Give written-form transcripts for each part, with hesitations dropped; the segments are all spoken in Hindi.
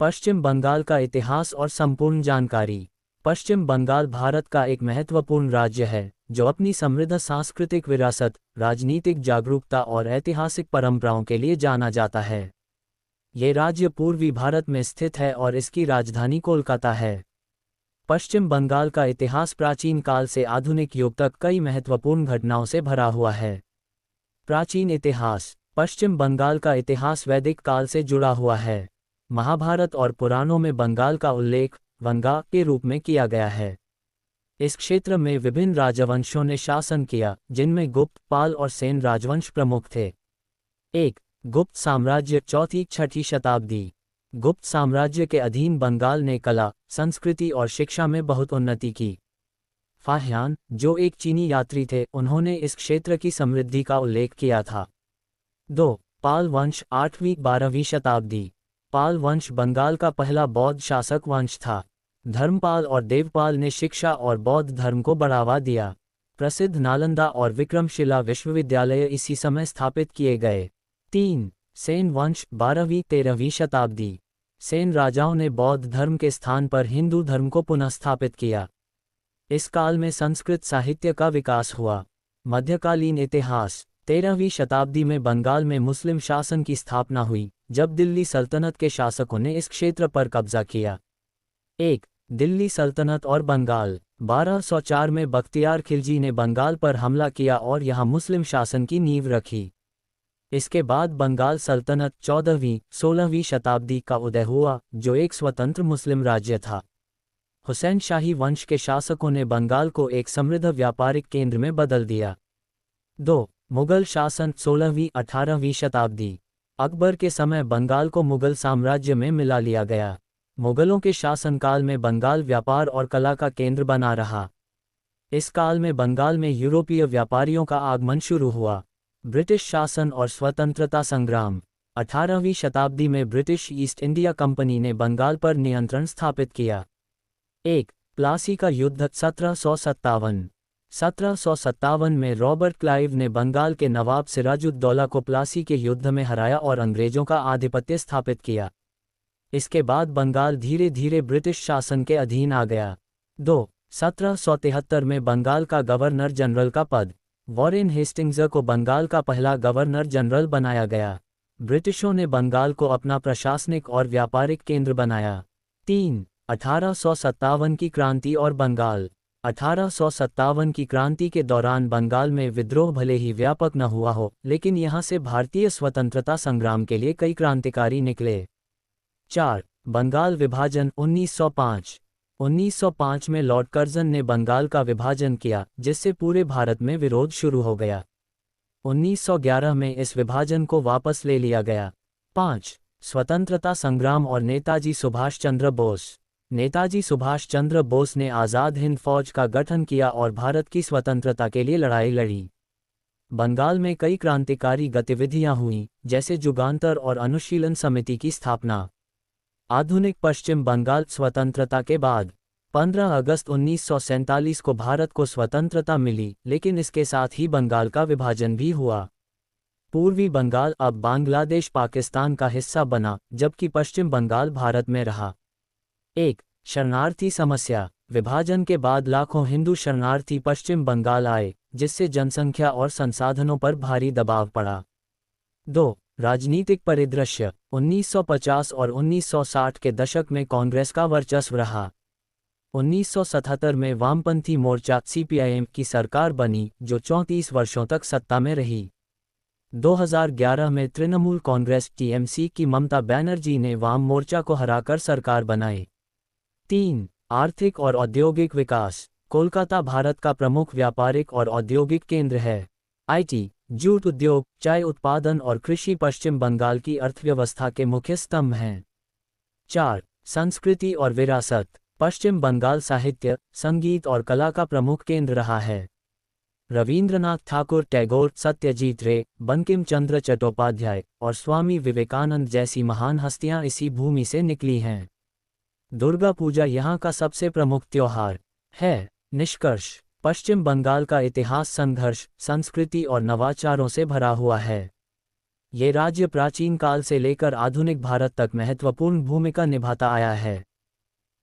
पश्चिम बंगाल का इतिहास और संपूर्ण जानकारी। पश्चिम बंगाल भारत का एक महत्वपूर्ण राज्य है जो अपनी समृद्ध सांस्कृतिक विरासत, राजनीतिक जागरूकता और ऐतिहासिक परंपराओं के लिए जाना जाता है। ये राज्य पूर्वी भारत में स्थित है और इसकी राजधानी कोलकाता है। पश्चिम बंगाल का इतिहास प्राचीन काल से आधुनिक युग तक कई महत्वपूर्ण घटनाओं से भरा हुआ है। प्राचीन इतिहास। पश्चिम बंगाल का इतिहास वैदिक काल से जुड़ा हुआ है। महाभारत और पुराणों में बंगाल का उल्लेख वंगा के रूप में किया गया है। इस क्षेत्र में विभिन्न राजवंशों ने शासन किया, जिनमें गुप्त, पाल और सेन राजवंश प्रमुख थे। 1. गुप्त साम्राज्य 4वीं-6वीं शताब्दी। गुप्त साम्राज्य के अधीन बंगाल ने कला, संस्कृति और शिक्षा में बहुत उन्नति की। फाह्यान, जो एक चीनी यात्री थे, उन्होंने इस क्षेत्र की समृद्धि का उल्लेख किया था। 2. पाल वंश 8वीं-12वीं शताब्दी। पाल वंश बंगाल का पहला बौद्ध शासक वंश था। धर्मपाल और देवपाल ने शिक्षा और बौद्ध धर्म को बढ़ावा दिया। प्रसिद्ध नालंदा और विक्रमशिला विश्वविद्यालय इसी समय स्थापित किए गए। 3. सेन वंश 12वीं-13वीं शताब्दी। सेन राजाओं ने बौद्ध धर्म के स्थान पर हिंदू धर्म को पुनः स्थापित किया। इस काल में संस्कृत साहित्य का विकास हुआ। मध्यकालीन इतिहास। 13वीं शताब्दी में बंगाल में मुस्लिम शासन की स्थापना हुई, जब दिल्ली सल्तनत के शासकों ने इस क्षेत्र पर कब्जा किया। 1. दिल्ली सल्तनत और बंगाल। 1204 में बख्तियार खिलजी ने बंगाल पर हमला किया और यहाँ मुस्लिम शासन की नींव रखी। इसके बाद बंगाल सल्तनत 14वीं-16वीं शताब्दी का उदय हुआ, जो एक स्वतंत्र मुस्लिम राज्य था। हुसैन शाही वंश के शासकों ने बंगाल को एक समृद्ध व्यापारिक केंद्र में बदल दिया। 2. मुगल शासन 16वीं-18वीं शताब्दी। अकबर के समय बंगाल को मुगल साम्राज्य में मिला लिया गया। मुगलों के शासनकाल में बंगाल व्यापार और कला का केंद्र बना रहा। इस काल में बंगाल में यूरोपीय व्यापारियों का आगमन शुरू हुआ। ब्रिटिश शासन और स्वतंत्रता संग्राम। 18वीं शताब्दी में ब्रिटिश ईस्ट इंडिया कंपनी ने बंगाल पर नियंत्रण स्थापित किया। 1. प्लासी का युद्ध 1757। 1757 में रॉबर्ट क्लाइव ने बंगाल के नवाब सिराजुद्दौला को प्लासी के युद्ध में हराया और अंग्रेजों का आधिपत्य स्थापित किया। इसके बाद बंगाल धीरे धीरे ब्रिटिश शासन के अधीन आ गया। 2. 1773 में बंगाल का गवर्नर जनरल का पद वॉरेन हेस्टिंग्स को बंगाल का पहला गवर्नर जनरल बनाया गया। ब्रिटिशों ने बंगाल को अपना प्रशासनिक और व्यापारिक केंद्र बनाया। 3. 1857 की क्रांति और बंगाल। 1857 की क्रांति के दौरान बंगाल में विद्रोह भले ही व्यापक न हुआ हो, लेकिन यहाँ से भारतीय स्वतंत्रता संग्राम के लिए कई क्रांतिकारी निकले। 4. बंगाल विभाजन 1905। 1905 में लॉर्ड कर्जन ने बंगाल का विभाजन किया, जिससे पूरे भारत में विरोध शुरू हो गया। 1911 में इस विभाजन को वापस ले लिया गया। 5. स्वतंत्रता संग्राम और नेताजी सुभाष चंद्र बोस। नेताजी सुभाष चंद्र बोस ने आज़ाद हिंद फौज का गठन किया और भारत की स्वतंत्रता के लिए लड़ाई लड़ी। बंगाल में कई क्रांतिकारी गतिविधियां हुईं, जैसे जुगांतर और अनुशीलन समिति की स्थापना। आधुनिक पश्चिम बंगाल। स्वतंत्रता के बाद 15 अगस्त 1947 को भारत को स्वतंत्रता मिली, लेकिन इसके साथ ही बंगाल का विभाजन भी हुआ। पूर्वी बंगाल अब बांग्लादेश पाकिस्तान का हिस्सा बना, जबकि पश्चिम बंगाल भारत में रहा। 1. शरणार्थी समस्या। विभाजन के बाद लाखों हिंदू शरणार्थी पश्चिम बंगाल आए, जिससे जनसंख्या और संसाधनों पर भारी दबाव पड़ा। 2. राजनीतिक परिदृश्य। 1950 और 1960 के दशक में कांग्रेस का वर्चस्व रहा। 1977 में वामपंथी मोर्चा CPIM की सरकार बनी, जो 34 वर्षों तक सत्ता में रही। 2011 में तृणमूल कांग्रेस TMC की ममता बनर्जी ने वाम मोर्चा को हराकर सरकार बनाई। 3. आर्थिक और औद्योगिक विकास। कोलकाता भारत का प्रमुख व्यापारिक और औद्योगिक केंद्र है। IT, जूट उद्योग, चाय उत्पादन और कृषि पश्चिम बंगाल की अर्थव्यवस्था के मुख्य स्तंभ हैं। 4. संस्कृति और विरासत। पश्चिम बंगाल साहित्य, संगीत और कला का प्रमुख केंद्र रहा है। रवींद्रनाथ ठाकुर, टैगोर, सत्यजीत रे, बंकिम चंद्र चट्टोपाध्याय और स्वामी विवेकानंद जैसी महान हस्तियां इसी भूमि से निकली हैं। दुर्गा पूजा यहाँ का सबसे प्रमुख त्योहार है। निष्कर्ष। पश्चिम बंगाल का इतिहास संघर्ष, संस्कृति और नवाचारों से भरा हुआ है। ये राज्य प्राचीन काल से लेकर आधुनिक भारत तक महत्वपूर्ण भूमिका निभाता आया है।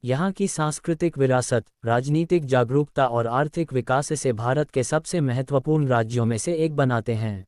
यहाँ की सांस्कृतिक विरासत, राजनीतिक जागरूकता और आर्थिक विकास इसे भारत के सबसे महत्वपूर्ण राज्यों में से एक बनाते हैं।